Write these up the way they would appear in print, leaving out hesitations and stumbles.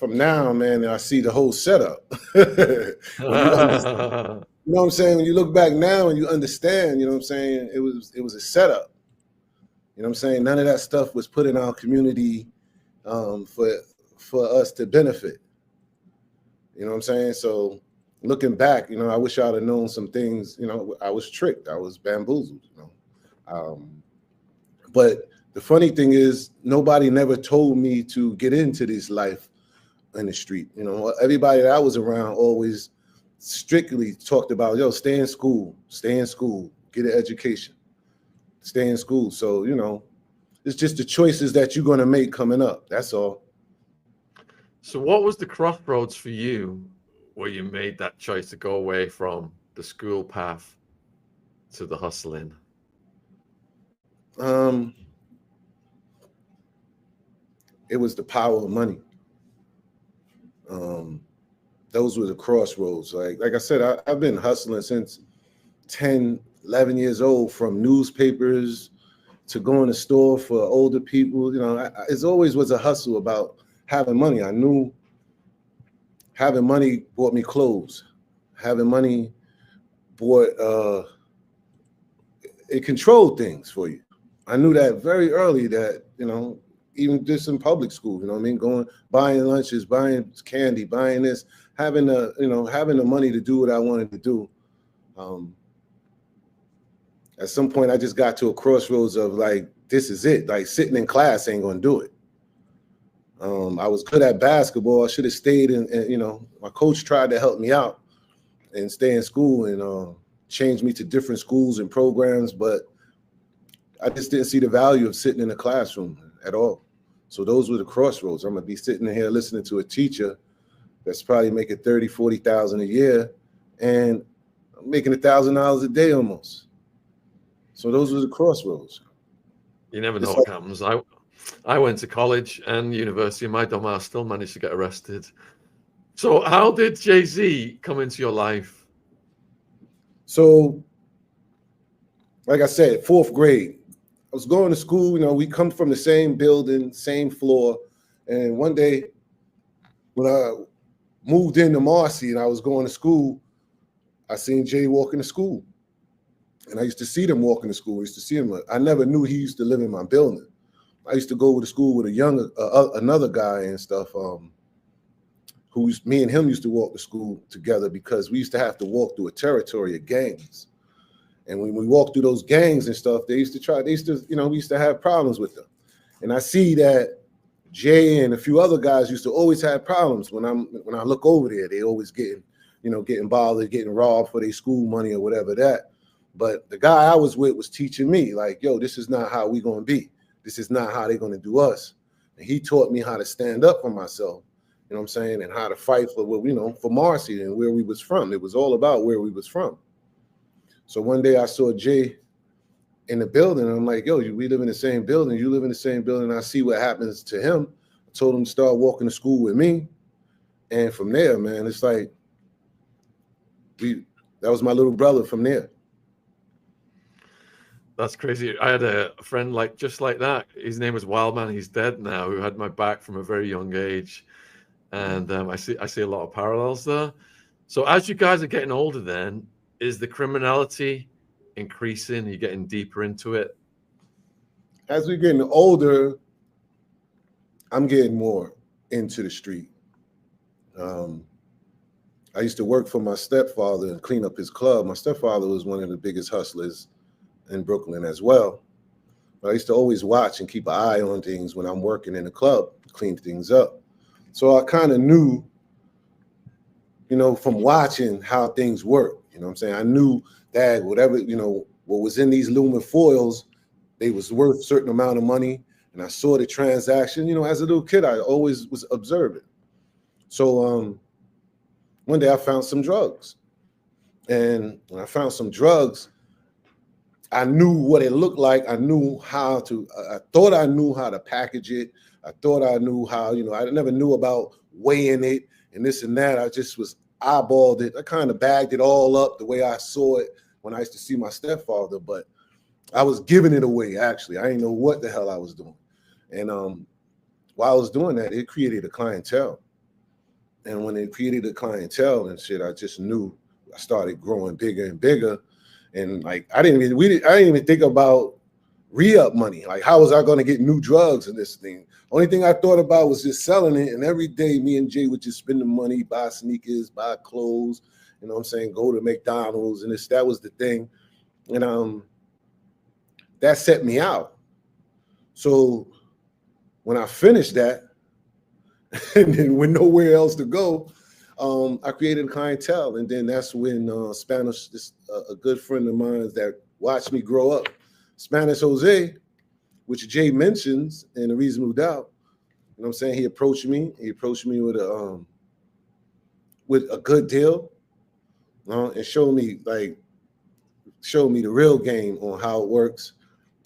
from now, man, I see the whole setup. When you understand, you know what I'm saying? When you look back now and you understand, you know what I'm saying? It was a setup. You know what I'm saying? None of that stuff was put in our community for us to benefit. You know what I'm saying? So looking back, I wish I'd have known some things. I was tricked. I was bamboozled. But the funny thing is, nobody never told me to get into this life in the street. Everybody that I was around always strictly talked about, yo, stay in school, get an education, stay in school. So, it's just the choices that you're going to make coming up. That's all. So what was the crossroads for you where you made that choice to go away from the school path to the hustling? It was the power of money. Those were the crossroads. Like I said, I've been hustling since 10, 11 years old, from newspapers to going to store for older people. It always was a hustle about having money. I knew having money bought me clothes. Having money bought, it controlled things for you. I knew that very early that, even just in public school, going, buying lunches, buying candy, buying this, having the money to do what I wanted to do. At some point, I just got to a crossroads of like, this is it. Like, sitting in class ain't gonna do it. I was good at basketball. I should have stayed in, my coach tried to help me out and stay in school and change me to different schools and programs, but I just didn't see the value of sitting in a classroom at all. So those were the crossroads. I'm gonna be sitting here listening to a teacher that's probably making 30, 40,000 a year, and I'm making $1,000 a day almost. So those were the crossroads. You never know what happens. I went to college and university, and my dumbass still managed to get arrested. So how did Jay-Z come into your life? So, like I said, 4th grade, I was going to school. We come from the same building, same floor. And one day when I moved into Marcy and I was going to school, I seen Jay walking to school. And I used to see them walking to school. I used to see him. I never knew he used to live in my building. I used to go to school with another guy and stuff, me and him used to walk to school together because we used to have to walk through a territory of gangs. And when we walked through those gangs and stuff, we used to have problems with them. And I see that Jay and a few other guys used to always have problems. When I look over there, they always getting bothered, getting robbed for their school money or whatever that. But the guy I was with was teaching me, like, yo, this is not how we gonna be. This is not how they're gonna do us. And he taught me how to stand up for myself, you know what I'm saying, and how to fight for for Marcy and where we was from. It was all about where we was from. So one day I saw Jay in the building, and I'm like, yo, we live in the same building. You live in the same building. I see what happens to him. I told him to start walking to school with me. And from there, man, it's like, that was my little brother from there. That's crazy. I had a friend just like that. His name was Wildman. He's dead now. Who had my back from a very young age, and I see a lot of parallels there. So as you guys are getting older, then is the criminality increasing? Are you getting deeper into it? As we're getting older, I'm getting more into the street. I used to work for my stepfather and clean up his club. My stepfather was one of the biggest hustlers in Brooklyn as well. But I used to always watch and keep an eye on things when I'm working in the club, clean things up. So I kind of knew, from watching how things work. You know what I'm saying? I knew that whatever, what was in these aluminum foils, they was worth a certain amount of money. And I saw the transaction. As a little kid, I always was observant. So one day I found some drugs. And when I found some drugs, I knew what it looked like. I thought I knew how to package it. I thought I knew how, I never knew about weighing it and this and that. I just was eyeballed it. I kind of bagged it all up the way I saw it when I used to see my stepfather, but I was giving it away, actually. I didn't know what the hell I was doing. And while I was doing that, it created a clientele. And when they created the clientele and shit, I just knew I started growing bigger and bigger. And like I didn't even think about re-up money. Like, how was I going to get new drugs in this thing? Only thing I thought about was just selling it. And every day me and Jay would just spend the money, buy sneakers, buy clothes, you know what I'm saying, go to McDonald's. And that was the thing. And that set me out. So when I finished that, and then with nowhere else to go, I created a clientele. And then that's when Spanish, a good friend of mine that watched me grow up, Spanish Jose, which Jay mentions in A Reasonable Doubt, you know what I'm saying? He approached me with a good deal, and showed me the real game on how it works.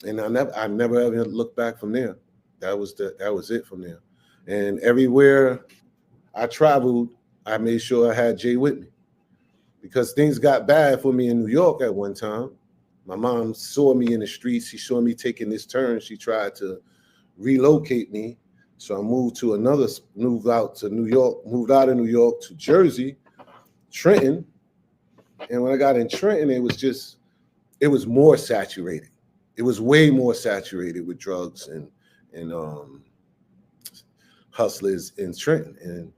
And I never ever looked back from there. That was it from there. And everywhere I traveled, I made sure I had Jay with me, because things got bad for me in New York at one time. My mom saw me in the streets. She saw me taking this turn. She tried to relocate me. So I moved out of New York to Jersey, Trenton. And when I got in Trenton, it was more saturated. It was way more saturated with drugs and hustlers in Trenton. And,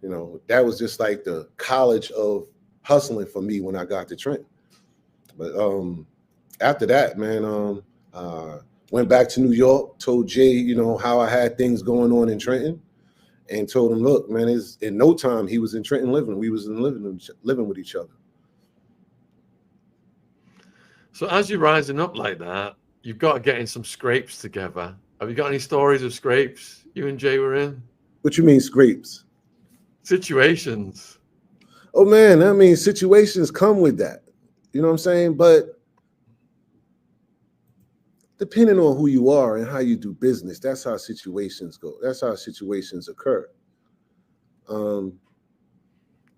you know, that was just like the college of hustling for me when I got to Trenton. But after that, man, went back to New York, told Jay, you know, how I had things going on in Trenton, and told him, look, man, in no time he was in Trenton living. We was living with each other. So as you're rising up like that, you've got to get in some scrapes together. Have you got any stories of scrapes you and Jay were in? What you mean scrapes? Situations. Oh man, I mean, situations come with that. You know what I'm saying? But depending on who you are and how you do business, that's how situations go. That's how situations occur. The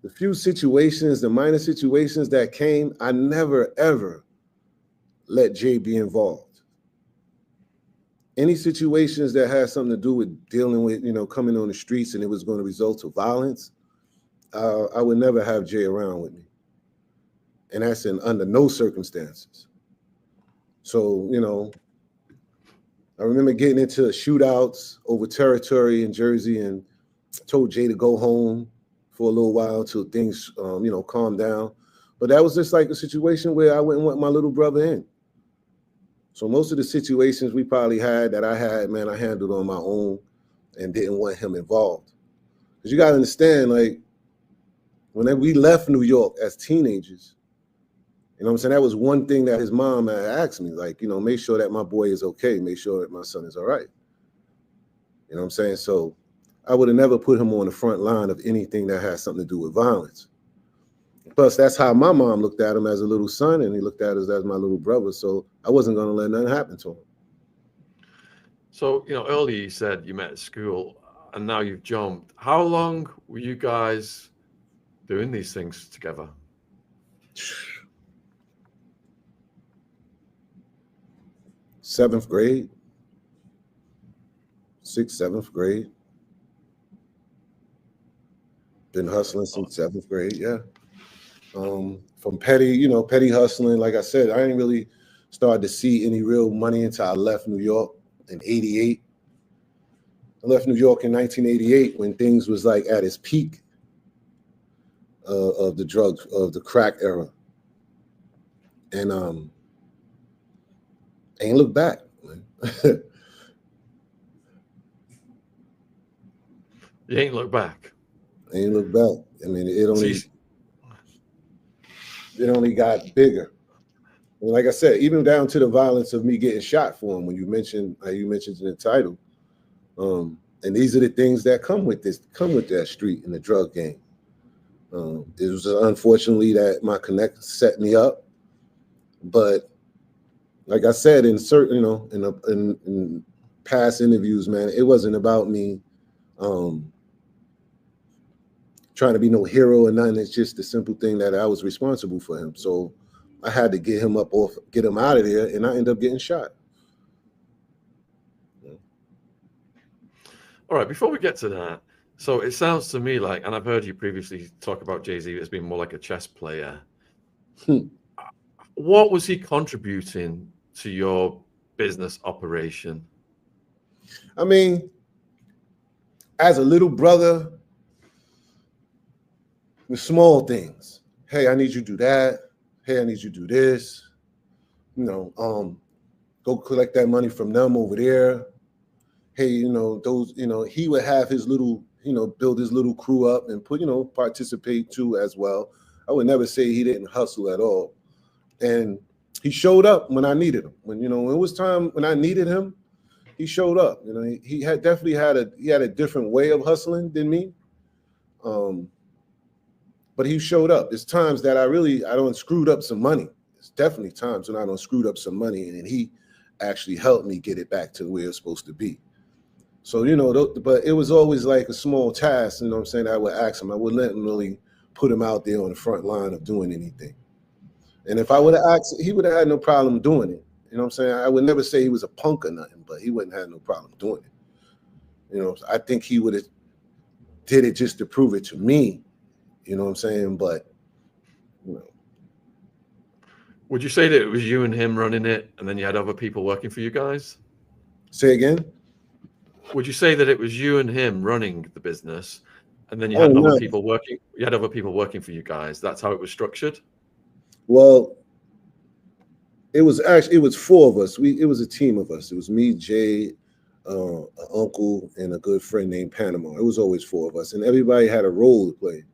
few situations, the minor situations that came, I never, ever let Jay be involved. Any situations that had something to do with dealing with, you know, coming on the streets and it was going to result to violence, I would never have Jay around with me. And that's under no circumstances. So, you know, I remember getting into shootouts over territory in Jersey and told Jay to go home for a little while till things, you know, calmed down. But that was just like a situation where I wouldn't want my little brother in. So most of the situations we probably had that I had, man, I handled on my own and didn't want him involved. Because you got to understand, like, when we left New York as teenagers, you know what I'm saying? That was one thing that his mom had asked me, like, you know, make sure that my boy is okay. Make sure that my son is all right. You know what I'm saying? So I would have never put him on the front line of anything that has something to do with violence. Plus, that's how my mom looked at him as a little son, and he looked at us as my little brother. So I wasn't going to let nothing happen to him. So, you know, earlier you said you met at school and now you've jumped. How long were you guys doing these things together? Seventh grade, 6th, 7th grade. Been hustling since 7th grade, yeah. From petty hustling, like I said, I didn't really start to see any real money until I left New York in 88. I left New York in 1988 when things was like at its peak of the crack era. And I ain't look back. You ain't look back. I ain't look back. I mean, it only got bigger. And like I said, even down to the violence of me getting shot for him, when you mentioned in the title. And these are the things that come with that street and the drug game. It was unfortunately that my connect set me up, but like I said in certain, you know, in past interviews, man, it wasn't about me trying to be no hero or nothing. It's just the simple thing that I was responsible for him. So I had to get him out of there, and I ended up getting shot. All right, before we get to that, So it sounds to me like, and I've heard you previously talk about Jay-Z as being more like a chess player. Hmm. What was he contributing to your business operation? I mean, as a little brother, the small things. Hey, I need you to do that. Hey, I need you to do this. You know, go collect that money from them over there. Hey, you know, those, you know, he would have his little, you know, build his little crew up and put, you know, participate too as well. I would never say he didn't hustle at all. And he showed up when I needed him. When, you know, when it was time when I needed him, he showed up. You know, he had definitely had a different way of hustling than me. But he showed up. There's times that I don't screwed up some money. It's definitely times when I don't screwed up some money, and he actually helped me get it back to where it's supposed to be. So, you know, but it was always like a small task, you know what I'm saying? I would ask him. I wouldn't let him really put him out there on the front line of doing anything. And if I would have asked, he would have had no problem doing it. You know what I'm saying? I would never say he was a punk or nothing, but he wouldn't have no problem doing it. You know, I think he would have did it just to prove it to me. You know what I'm saying? But, you know. Would you say that it was you and him running it, and then you had other people working for you guys? Say again? Would you say that it was you and him running the business, and then you had other people working? You had other people working for you guys. That's how it was structured. Well, it was four of us. It was a team of us. It was me, Jay, an uncle, and a good friend named Panama. It was always four of us, and everybody had a role to play.